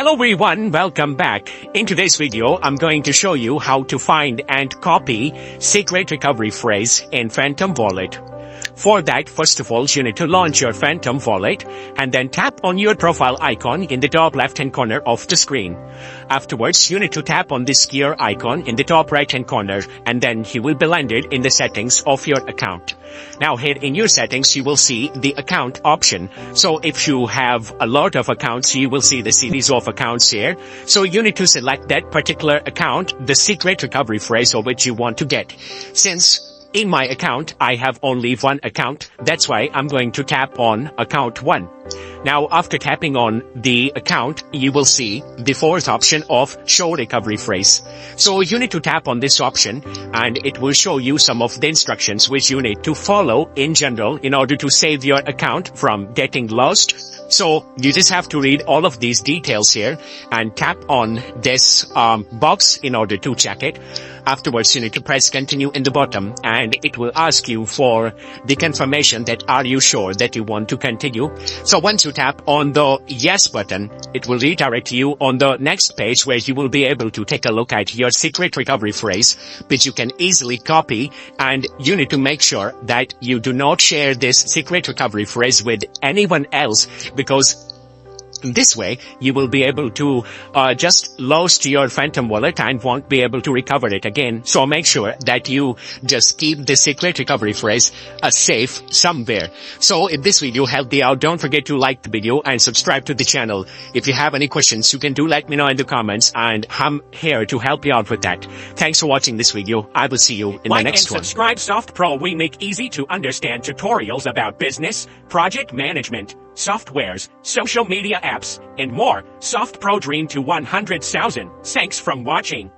Hello everyone, welcome back. In today's video, I'm going to show you how to find and copy secret recovery phrase in Phantom Wallet. For that, first of all, you need to launch your Phantom Wallet and then tap on your profile icon in the top left-hand corner of the screen. Afterwards, you need to tap on this gear icon in the top right-hand corner and then you will be landed in the settings of your account. Now here in your settings, you will see the account option. So if you have a lot of accounts, you will see the series of accounts here. So you need to select that particular account, the secret recovery phrase of which you want to get. Since in my account, I have only one account. That's why I'm going to tap on account 1. Now, after tapping on the account, you will see the fourth option of show recovery phrase. So you need to tap on this option and it will show you some of the instructions which you need to follow in general in order to save your account from getting lost. So you just have to read all of these details here and tap on this box in order to check it. Afterwards, you need to press continue in the bottom and it will ask you for the confirmation that are you sure that you want to continue. So once you tap on the yes button, it will redirect you on the next page where you will be able to take a look at your secret recovery phrase, which you can easily copy, and you need to make sure that you do not share this secret recovery phrase with anyone else, because this way, you will be able to just lost your Phantom Wallet and won't be able to recover it again. So make sure that you just keep the secret recovery phrase safe somewhere. So if this video helped you out, don't forget to like the video and subscribe to the channel. If you have any questions, you can let me know in the comments and I'm here to help you out with that. Thanks for watching this video. I will see you in the next one. Like and subscribe Softpro. We make easy to understand tutorials about business, project management, softwares, social media apps, and more. Softpro dream to 100,000. Thanks from watching.